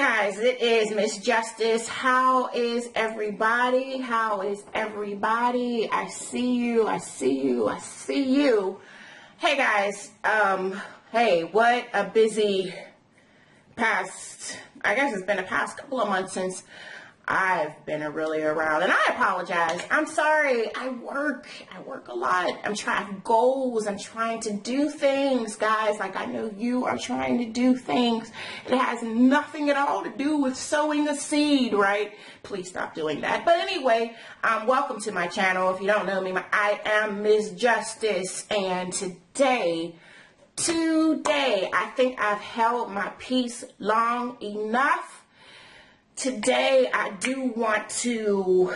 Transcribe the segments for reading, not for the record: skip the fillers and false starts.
Guys, it is Miss Justice. How is everybody? How is everybody? I see you. I see you. I see you. Hey guys, hey, what a busy past, I guess it's been a past couple of months since I've been really around, and I apologize. I'm sorry. I work a lot. I'm trying goals. I'm trying to do things, guys. Like I know you are trying to do things. It has nothing at all to do with sowing a seed, right? Please stop doing that. But anyway, welcome to my channel. If you don't know me, I am Miss Justice, and today, I think I've held my peace long enough. Today, I do want to,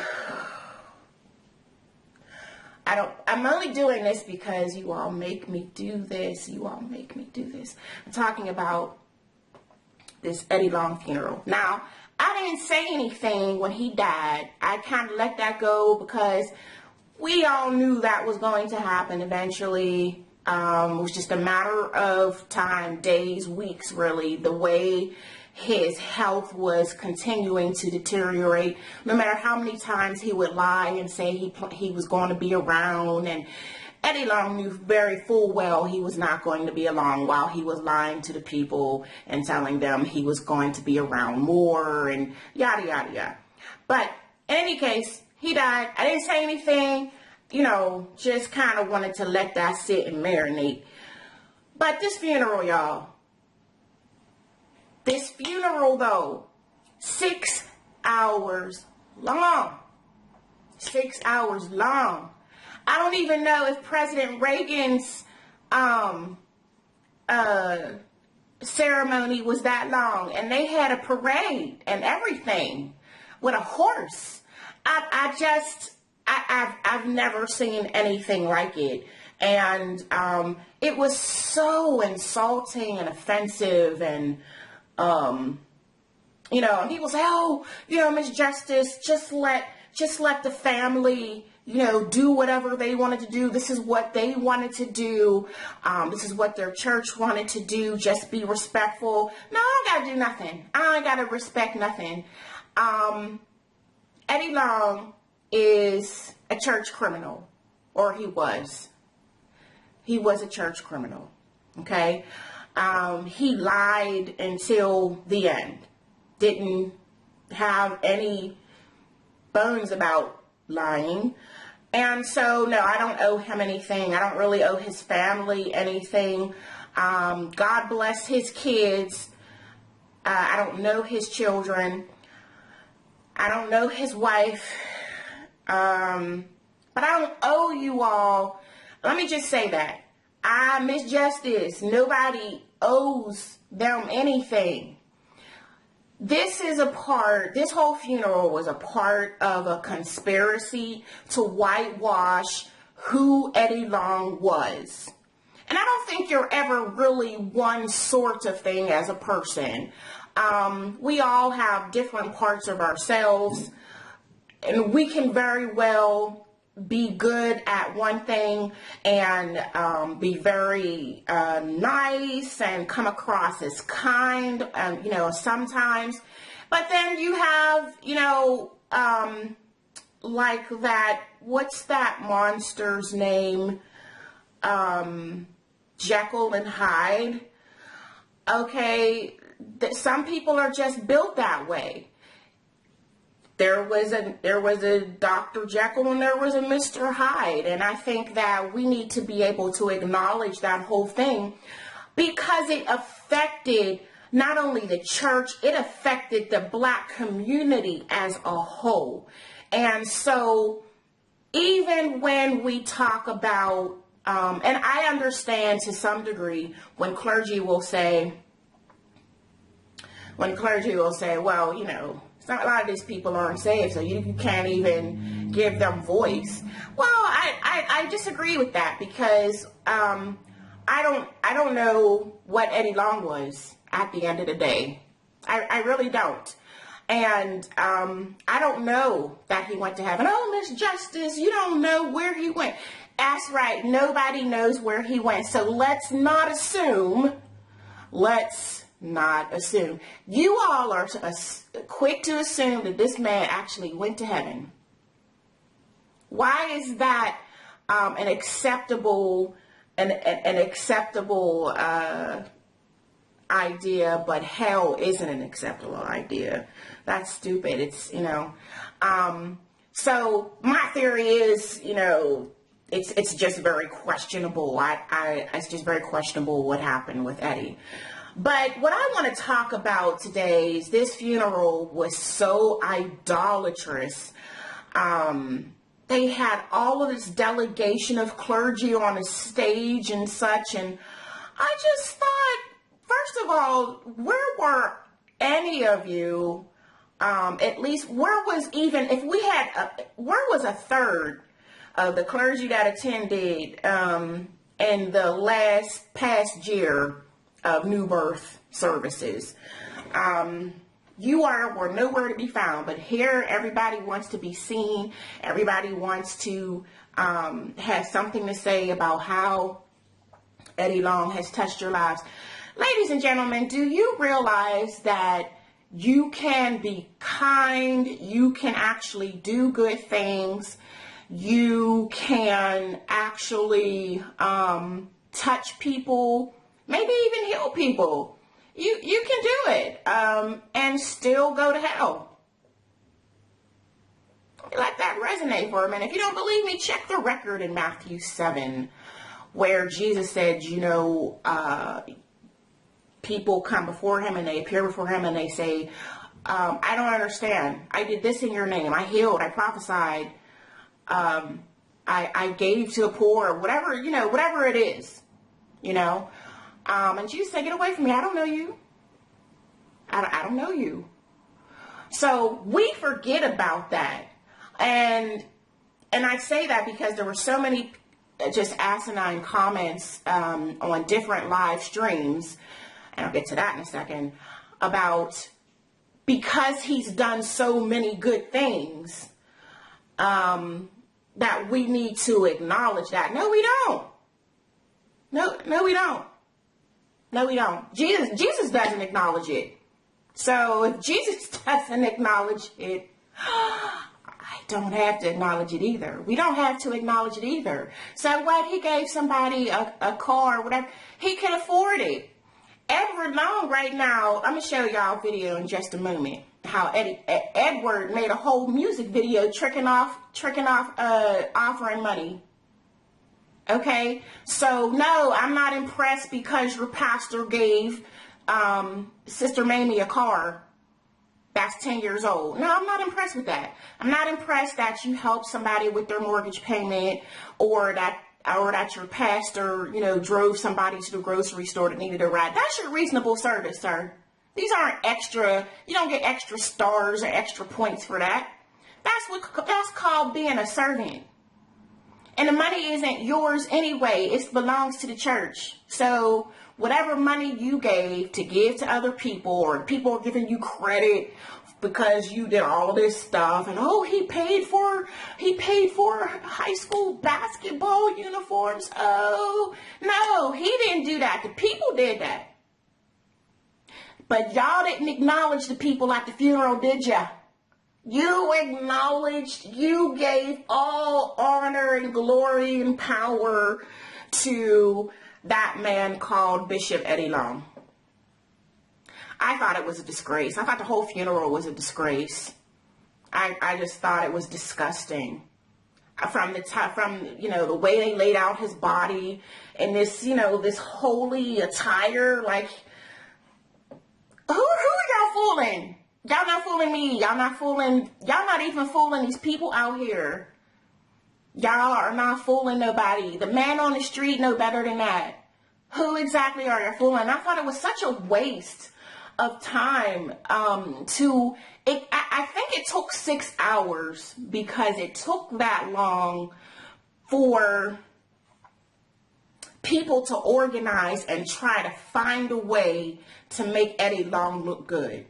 I'm only doing this because you all make me do this. You all make me do this. I'm talking about this Eddie Long funeral. Now, I didn't say anything when he died. I kind of let that go because we all knew that was going to happen eventually. It was just a matter of time, days, weeks, really, the way his health was continuing to deteriorate. No matter how many times he would lie and say he was going to be around, and Eddie Long knew very full well he was not going to be along while he was lying to the people and telling them he was going to be around more and yada, yada, yada. But in any case, he died. I didn't say anything, you know, just kind of wanted to let that sit and marinate. But this funeral, y'all, this funeral, though, 6 hours long. 6 hours long. I don't even know if President Reagan's ceremony was that long. And they had a parade and everything with a horse. I've never seen anything like it. And it was so insulting and offensive, and you know, and people say, oh, you know, Miss Justice, just let the family, you know, do whatever they wanted to do. This is what they wanted to do. This is what their church wanted to do. Just be respectful. No, I don't gotta do nothing. I ain't gotta respect nothing. Eddie Long is a church criminal, or he was. He was a church criminal. Okay. He lied until the end. Didn't have any bones about lying. And so, no, I don't owe him anything. I don't really owe his family anything. God bless his kids. I don't know his children. I don't know his wife. But I don't owe you all. Let me just say that. Miss Justice, nobody owes them anything. This whole funeral was a part of a conspiracy to whitewash who Eddie Long was. And I don't think you're ever really one sort of thing as a person. We all have different parts of ourselves, and we can very well be good at one thing and be very nice and come across as kind, you know, sometimes. But then you have, you know, like that, what's that monster's name? Jekyll and Hyde. Okay, some people are just built that way. There was a Dr. Jekyll and there was a Mr. Hyde, and I think that we need to be able to acknowledge that whole thing because it affected not only the church, it affected the Black community as a whole. And so even when we talk about, and I understand to some degree when clergy will say, well, you know, a lot of these people aren't saved, so you can't even give them voice. Well, I disagree with that because I don't know what Eddie Long was at the end of the day. I really don't. And I don't know that he went to heaven. Oh, Miss Justice, you don't know where he went. That's right. Nobody knows where he went. So let's not assume not assume. You all are quick to assume that this man actually went to heaven. Why is that an acceptable idea, but hell isn't an acceptable idea? That's stupid. It's, so my theory is, it's just very questionable. It's just very questionable what happened with Eddie. But what I want to talk about today is this funeral was so idolatrous. They had all of this delegation of clergy on a stage and such, and I just thought, first of all, where were any of you, at least where was a third of the clergy that attended in the past year of new birth services? You were nowhere to be found, but here everybody wants to be seen. Everybody wants to have something to say about how Eddie Long has touched your lives. Ladies and gentlemen, do you realize that you can be kind, you can actually do good things, you can actually touch people, maybe even heal people? You can do it and still go to hell. Let that resonate for a minute. If you don't believe me, check the record in Matthew 7, where Jesus said, people come before him and they appear before him and they say, I don't understand. I did this in your name. I healed. I prophesied. I gave to the poor, whatever it is, and Jesus said, get away from me. I don't know you. I don't know you. So we forget about that. And I say that because there were so many just asinine comments on different live streams, and I'll get to that in a second, about because he's done so many good things, that we need to acknowledge that. No, we don't. No, we don't. No, we don't. Jesus doesn't acknowledge it. So if Jesus doesn't acknowledge it, I don't have to acknowledge it either. We don't have to acknowledge it either. So what? He gave somebody a car or whatever. He can afford it. Edward Long right now, I'm going to show y'all a video in just a moment. How Edward made a whole music video tricking off offering money. Okay, so no, I'm not impressed because your pastor gave Sister Mamie a car that's 10 years old. No, I'm not impressed with that. I'm not impressed that you helped somebody with their mortgage payment, or that your pastor, drove somebody to the grocery store that needed a ride. That's your reasonable service, sir. These aren't extra. You don't get extra stars or extra points for that. That's called being a servant. And the money isn't yours anyway. It belongs to the church. So whatever money you gave to give to other people, or people are giving you credit because you did all this stuff, and he paid for high school basketball uniforms. Oh, no, he didn't do that. The people did that. But y'all didn't acknowledge the people at the funeral, did ya? You acknowledged, you gave all honor and glory and power to that man called Bishop Eddie Long. I thought it was a disgrace. I thought the whole funeral was a disgrace. I just thought it was disgusting. From the way they laid out his body in this, this holy attire, like, who are y'all fooling? Y'all not fooling me. Y'all not even fooling these people out here. Y'all are not fooling nobody. The man on the street know better than that. Who exactly are you fooling? I thought it was such a waste of time I think it took 6 hours, because it took that long for people to organize and try to find a way to make Eddie Long look good.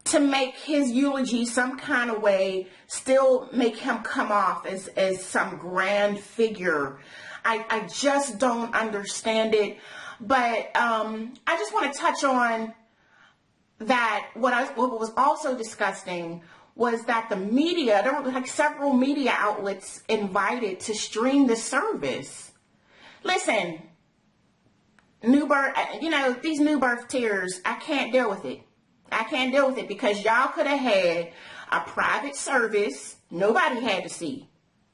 To make his eulogy some kind of way, still make him come off as some grand figure. I just don't understand it. But I just want to touch on that. What was also disgusting was that the media, there were like several media outlets invited to stream the service. Listen, new birth, these new birth tears, I can't deal with it. I can't deal with it because y'all could have had a private service. Nobody had to see.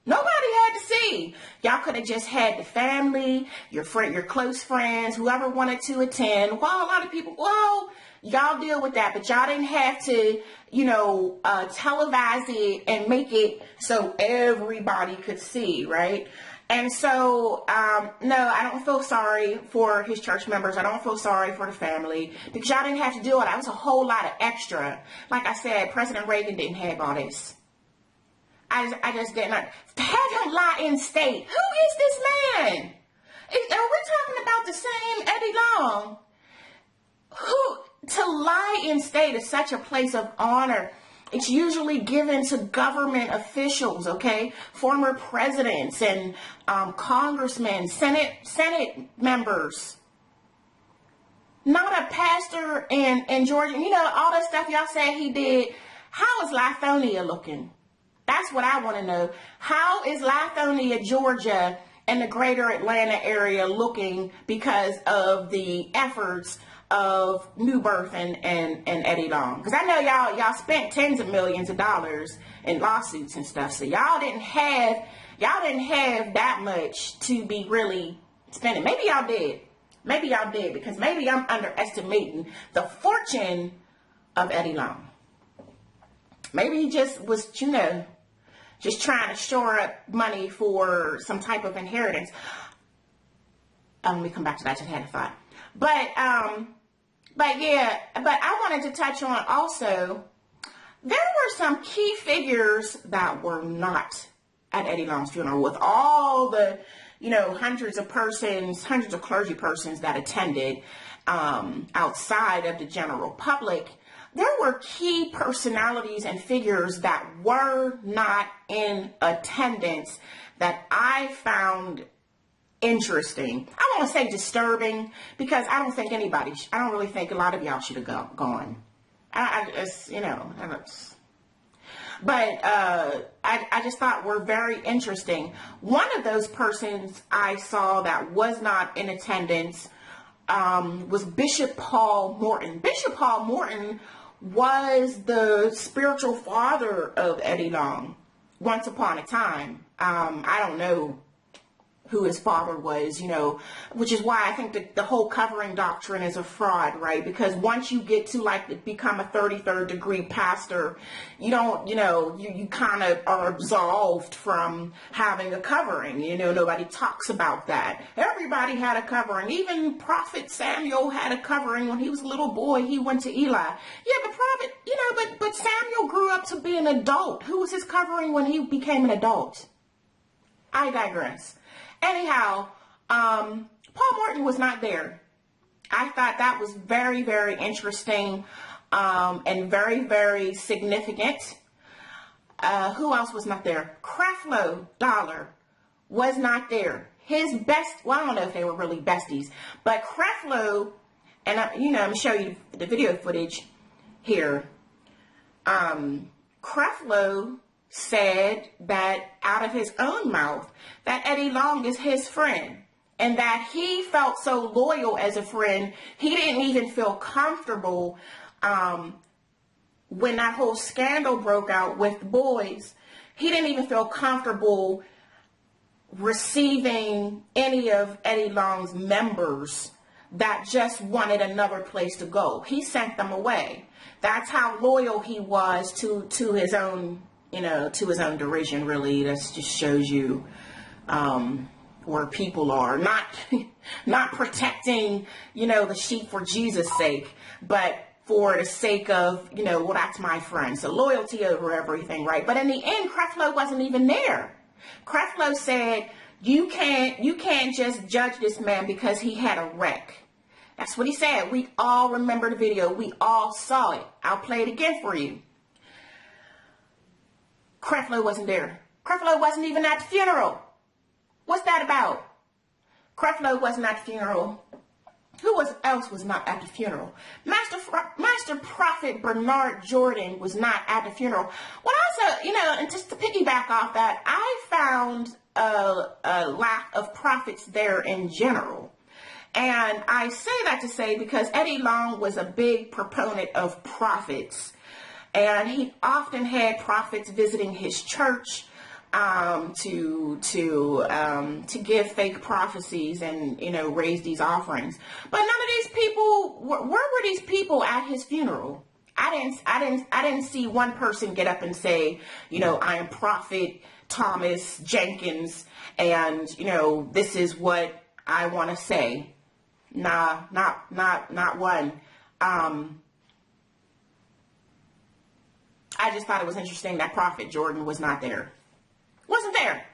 Nobody had to see. Y'all could have just had the family, your friend, your close friends, whoever wanted to attend. Well, a lot of people, well, y'all deal with that, but y'all didn't have to, televise it and make it so everybody could see, right? And so, no, I don't feel sorry for his church members. I don't feel sorry for the family because y'all didn't have to do it. That was a whole lot of extra. Like I said, President Reagan didn't have all this. I just didn't have him lie in state. Who is this man? Are we talking about the same Eddie Long? To lie in state is such a place of honor. It's usually given to government officials, okay? Former presidents and congressmen, Senate members. Not a pastor in Georgia. All that stuff y'all say he did. How is Lithonia looking? That's what I want to know. How is Lithonia, Georgia, and the greater Atlanta area looking because of the efforts of New Birth and Eddie Long? Because I know y'all spent tens of millions of dollars in lawsuits and stuff. So y'all didn't have that much to be really spending. Maybe y'all did. Maybe y'all did, because maybe I'm underestimating the fortune of Eddie Long. Maybe he just was, just trying to shore up money for some type of inheritance. Let me come back to that. I just had a thought. But I wanted to touch on also, there were some key figures that were not at Eddie Long's funeral, with all the, hundreds of clergy persons that attended outside of the general public. There were key personalities and figures that were not in attendance that I found interesting. I want to say disturbing, because I don't really think a lot of y'all should have gone. I just thought were very interesting. One of those persons I saw that was not in attendance was Bishop Paul Morton. Bishop Paul Morton was the spiritual father of Eddie Long once upon a time. I don't know who his father was, which is why I think the whole covering doctrine is a fraud, right? Because once you get to become a 33rd degree pastor, you kind of are absolved from having a covering. Nobody talks about that. Everybody had a covering. Even Prophet Samuel had a covering when he was a little boy. He went to Eli. Yeah, but Samuel grew up to be an adult. Who was his covering when he became an adult? I digress. Anyhow, Paul Morton was not there. I thought that was very, very interesting and very, very significant. Who else was not there? Creflo Dollar was not there. His best, well, I don't know if they were really besties, but Creflo, and I'm going to show you the video footage here. Creflo said that out of his own mouth that Eddie Long is his friend, and that he felt so loyal as a friend, he didn't even feel comfortable when that whole scandal broke out with the boys. He didn't even feel comfortable receiving any of Eddie Long's members that just wanted another place to go. He sent them away. That's how loyal he was to his own, to his own derision, really. That just shows you where people are. Not protecting, the sheep for Jesus' sake, but for the sake of, well, that's my friend. So loyalty over everything, right? But in the end, Creflo wasn't even there. Creflo said, you can't just judge this man because he had a wreck. That's what he said. We all remember the video. We all saw it. I'll play it again for you. Creflo wasn't there. Creflo wasn't even at the funeral. What's that about? Creflo wasn't at the funeral. else was not at the funeral? Master Prophet Bernard Jordan was not at the funeral. Well, also, and just to piggyback off that, I found a lack of prophets there in general. And I say that to say because Eddie Long was a big proponent of prophets. And he often had prophets visiting his church to give fake prophecies and raise these offerings. But none of these people, where were these people at his funeral? I didn't see one person get up and say, I am Prophet Thomas Jenkins, and this is what I want to say. Nah, not one. I just thought it was interesting that Prophet Jordan was not there. Wasn't there.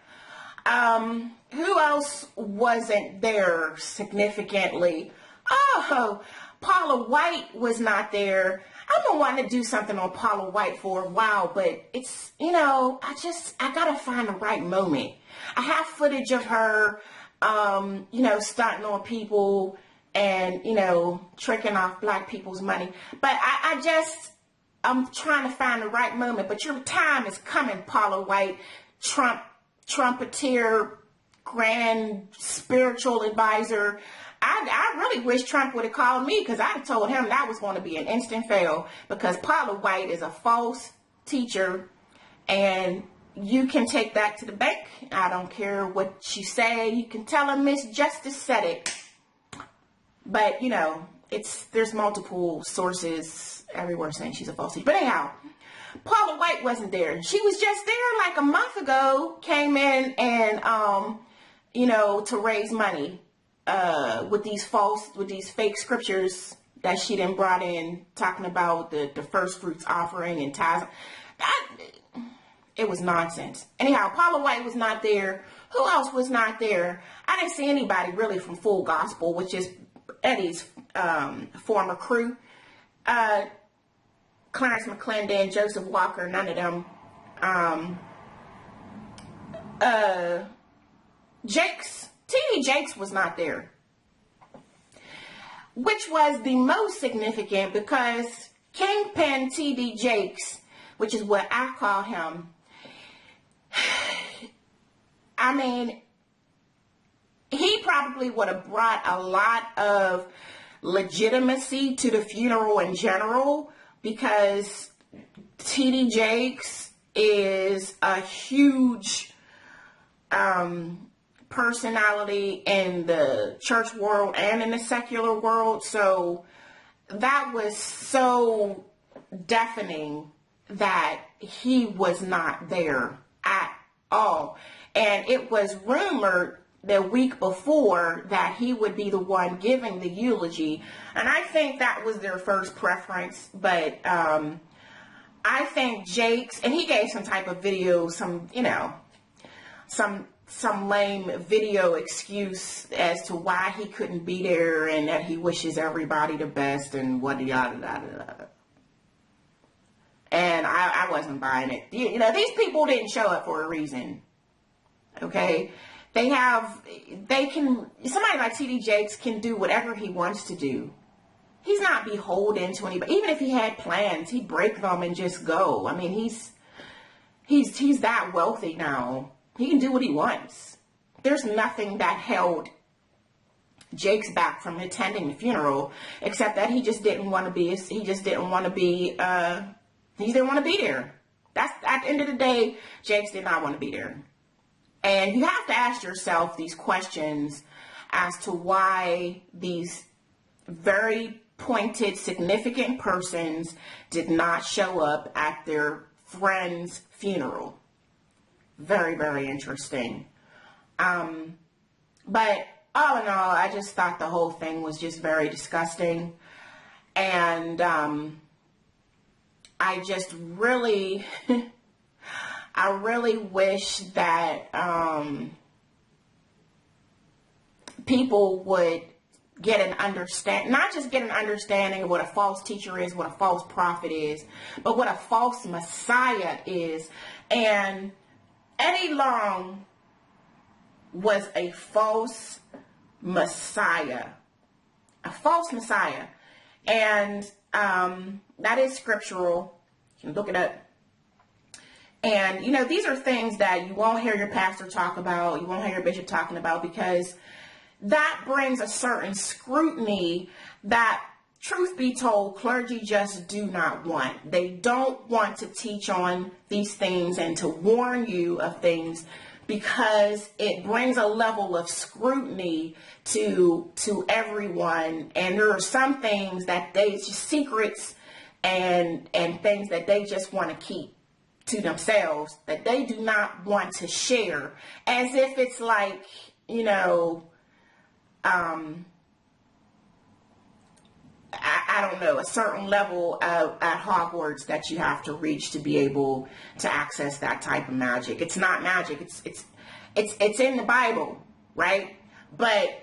Who else wasn't there significantly? Oh, Paula White was not there. I've been wanting to do something on Paula White for a while, but it's, I gotta find the right moment. I have footage of her, stunting on people and, tricking off black people's money. But I'm trying to find the right moment. But your time is coming, Paula White, trumpeter, grand spiritual advisor. I really wish Trump would have called me, because I'd have told him that was going to be an instant fail, because Paula White is a false teacher, and you can take that to the bank. I don't care what you say. You can tell her Miss Justice said it. But, there's multiple sources everywhere saying she's a false teacher. But anyhow, Paula White wasn't there. She was just there like a month ago, came in and, to raise money with these fake scriptures that she then brought in, talking about the first fruits offering and tithes. It was nonsense. Anyhow, Paula White was not there. Who else was not there? I didn't see anybody really from Full Gospel, which is Eddie's former crew. Clarence McClendon, Joseph Walker, none of them. T.D. Jakes was not there, which was the most significant, because Kingpin T.D. Jakes, which is what I call him, I mean, he probably would have brought a lot of legitimacy to the funeral in general, because T.D. Jakes is a huge personality in the church world and in the secular world. So that was so deafening that he was not there at all. And it was rumored the week before that he would be the one giving the eulogy. And I think that was their first preference. But I think Jakes, and he gave some type of video, some lame video excuse as to why he couldn't be there, and that he wishes everybody the best and what yada yada. And I wasn't buying it. These people didn't show up for a reason. Okay? Somebody like T.D. Jakes can do whatever he wants to do. He's not beholden to anybody. Even if he had plans, he'd break them and just go. I mean, he's that wealthy now. He can do what he wants. There's nothing that held Jakes back from attending the funeral, except that he just didn't want to be there. That's, at the end of the day, Jakes did not want to be there. And you have to ask yourself these questions as to why these very pointed, significant persons did not show up at their friend's funeral. Very, very interesting. But all in all, I just thought the whole thing was just very disgusting. And I just really, I really wish that people would get an not just get an understanding of what a false teacher is, what a false prophet is, but what a false Messiah is. And Eddie Long was a false Messiah. a false Messiah. And that is scriptural. You can look it up. And, you know, these are things that you won't hear your pastor talk about. You won't hear your bishop talking about, because that brings a certain scrutiny that, truth be told, clergy just do not want. They don't want to teach on these things and to warn you of things, because it brings a level of scrutiny to everyone. And there are some things that it's just secrets and things that they just want to keep to themselves, that they do not want to share, as if it's like, you know, I don't know, a certain level of at Hogwarts that you have to reach to be able to access that type of magic. It's not magic. It's in the Bible, right? But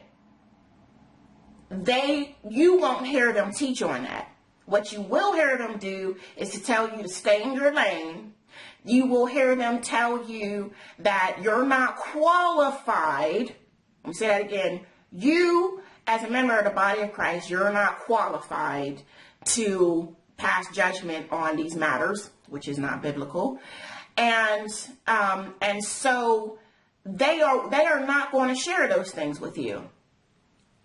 you won't hear them teach on that. What you will hear them do is to tell you to stay in your lane. You will hear them tell you that you're not qualified. Let me say that again. You, as a member of the body of Christ, you're not qualified to pass judgment on these matters, which is not biblical. And so they are not going to share those things with you,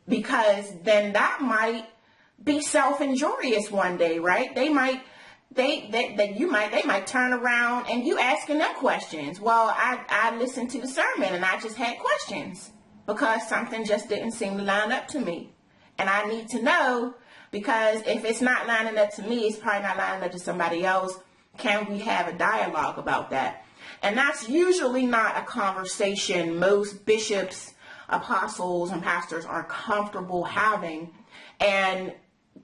because then that might be self-injurious one day, right? They might turn around and you asking them questions. Well, I listened to the sermon and I just had questions because something just didn't seem to line up to me. And I need to know, because if it's not lining up to me, it's probably not lining up to somebody else. Can we have a dialogue about that? And that's usually not a conversation most bishops, apostles, and pastors are comfortable having. And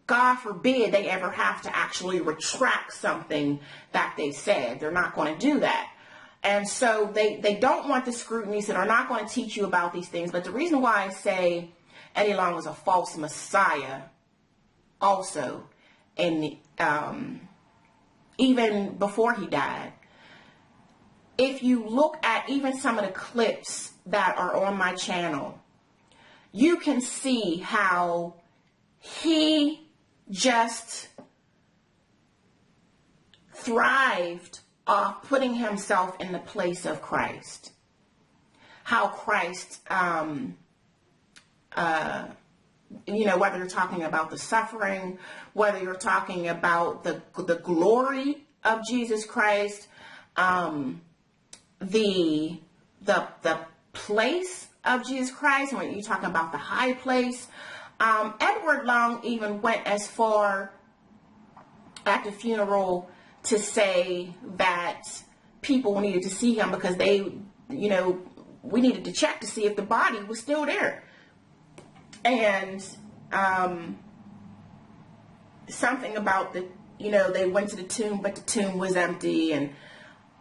God forbid they ever have to actually retract something that they said. They're not going to do that. And so they don't want the scrutiny, so they're not going to teach you about these things. But the reason why I say Eddie Long was a false Messiah also, and even before he died, if you look at even some of the clips that are on my channel, you can see how he just thrived off putting himself in the place of Christ. How Christ, whether you're talking about the suffering, whether you're talking about the glory of Jesus Christ, the place of Jesus Christ, when you're talking about the high place. Edward Long even went as far at the funeral to say that people needed to see him because we needed to check to see if the body was still there. And something about they went to the tomb, but the tomb was empty. And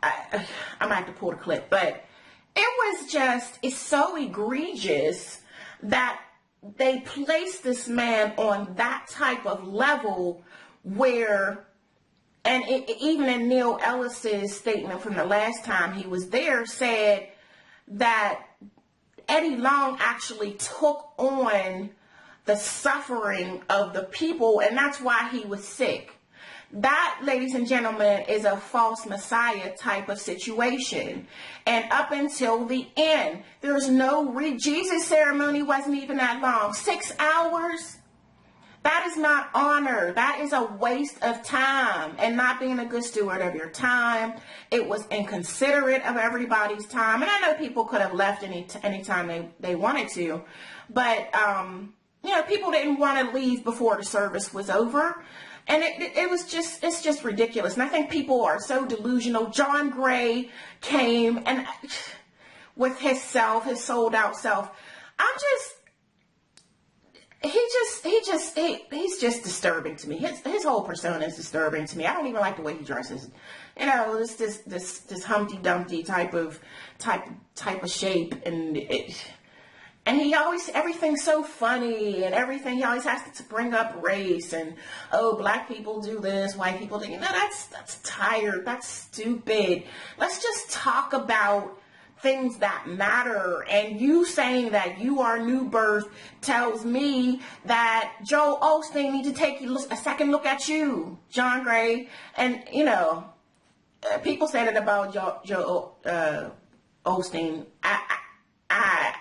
I might have to pull the clip, but it's so egregious that they placed this man on that type of level where, and even in Neil Ellis's statement from the last time he was there, said that Eddie Long actually took on the suffering of the people, and that's why he was sick. That, ladies and gentlemen, is a false Messiah type of situation. And up until the end, there's no Jesus ceremony wasn't even that long. 6 hours. That is not honor. That is a waste of time and not being a good steward of your time. It was inconsiderate of everybody's time. And I know people could have left anytime they wanted to, but people didn't want to leave before the service was over. And it's just ridiculous. And I think people are so delusional. John Gray came and with his sold out self. He's just disturbing to me. His whole persona is disturbing to me. I don't even like the way he dresses. It's this Humpty Dumpty type of shape, and he always, everything's so funny and everything. He always has to bring up race and, oh, black people do this, white people do. That's tired. That's stupid. Let's just talk about things that matter. And you saying that you are new birth tells me that Joel Osteen needs to take a second look at you, John Gray. And, you know, people said it about Joel Osteen. I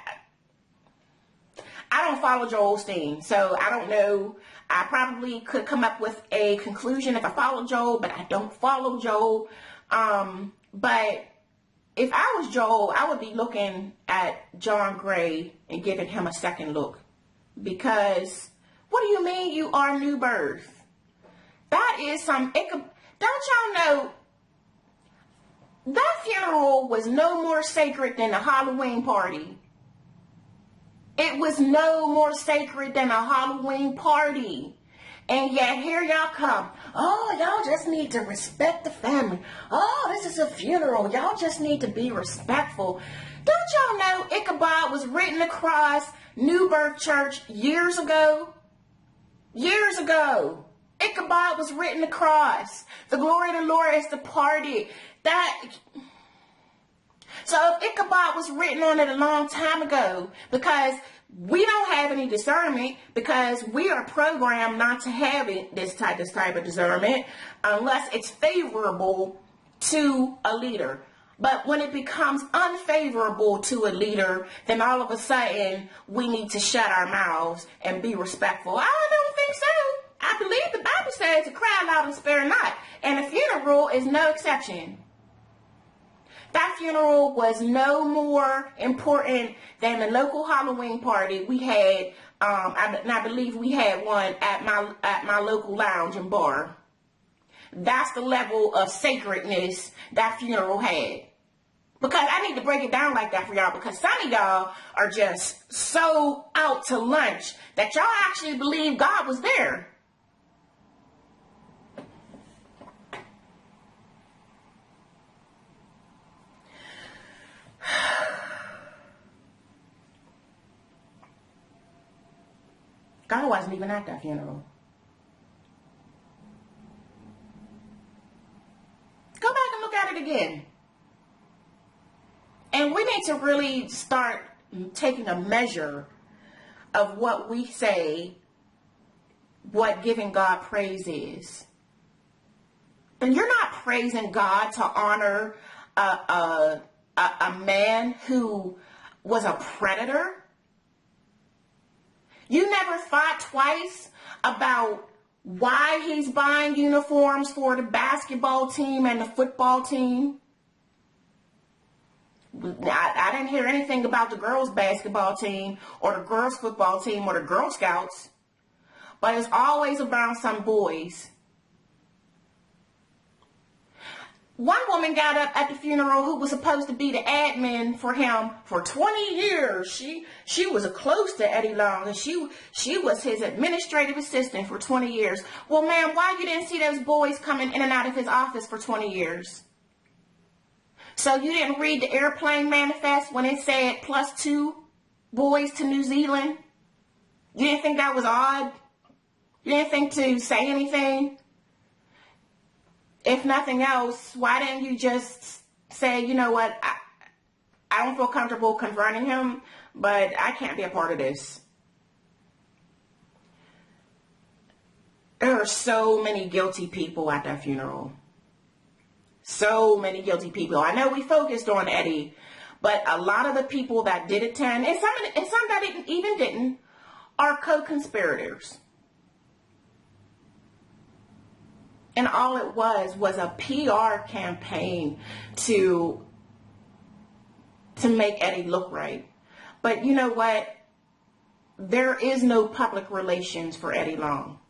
don't follow Joel Osteen, so I don't know. I probably could come up with a conclusion if I follow Joel, but I don't follow Joel. But if I was Joel, I would be looking at John Gray and giving him a second look. Because, what do you mean you are new birth? That is don't y'all know, that funeral was no more sacred than a Halloween party. It was no more sacred than a Halloween party. And yet here y'all come. Oh, y'all just need to respect the family. Oh, this is a funeral. Y'all just need to be respectful. Don't y'all know Ichabod was written across New Birth Church years ago? Years ago. Ichabod was written across. The glory of the Lord is departed. So if Ichabod was written on it a long time ago, because we don't have any discernment, because we are programmed not to have this type of discernment unless it's favorable to a leader. But when it becomes unfavorable to a leader, then all of a sudden we need to shut our mouths and be respectful. I don't think so. I believe the Bible says to cry loud and spare not. And a funeral is no exception. That funeral was no more important than the local Halloween party we had. I believe we had one at my local lounge and bar. That's the level of sacredness that funeral had. Because I need to break it down like that for y'all, because some of y'all are just so out to lunch that y'all actually believe God was there. God wasn't even at that funeral. Go back and look at it again. And we need to really start taking a measure of what we say, what giving God praise is. And you're not praising God to honor a man who was a predator. You never thought twice about why he's buying uniforms for the basketball team and the football team. I didn't hear anything about the girls' basketball team or the girls' football team or the Girl Scouts. But it's always around some boys. One woman got up at the funeral who was supposed to be the admin for him for 20 years. She was close to Eddie Long, and she was his administrative assistant for 20 years. Well, ma'am, why you didn't see those boys coming in and out of his office for 20 years? So you didn't read the airplane manifest when it said +2 boys to New Zealand? You didn't think that was odd? You didn't think to say anything? If nothing else, why didn't you just say, you know what, I don't feel comfortable confronting him, but I can't be a part of this. There are so many guilty people at that funeral. So many guilty people. I know we focused on Eddie, but a lot of the people that did attend, and some that even didn't, are co-conspirators. And all it was a PR campaign to make Eddie look right. But you know what? There is no public relations for Eddie Long.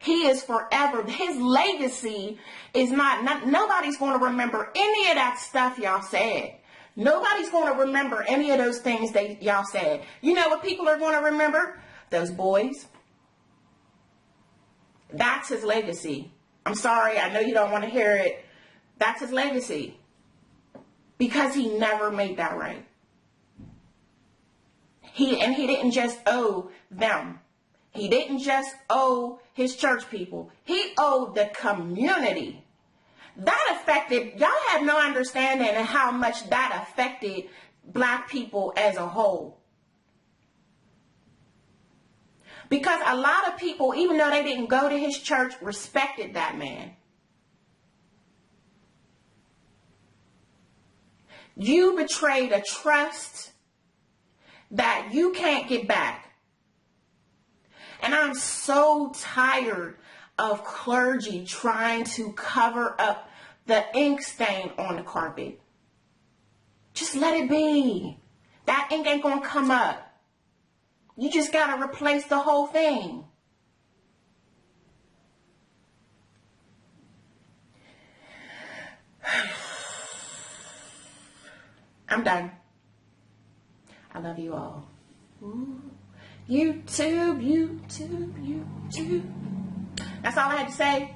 He is forever. His legacy is nobody's going to remember any of that stuff y'all said. Nobody's going to remember any of those things y'all said. You know what people are going to remember? Those boys. That's his legacy. I'm sorry, I know you don't want to hear it. That's his legacy. Because he never made that right. He didn't just owe them. He didn't just owe his church people. He owed the community. that affected, y'all have no understanding of how much that affected black people as a whole. Because a lot of people, even though they didn't go to his church, respected that man. You betrayed a trust that you can't get back. And I'm so tired of clergy trying to cover up the ink stain on the carpet. Just let it be. That ink ain't gonna come up. You just gotta replace the whole thing. I'm done. I love you all. Ooh. YouTube. That's all I had to say.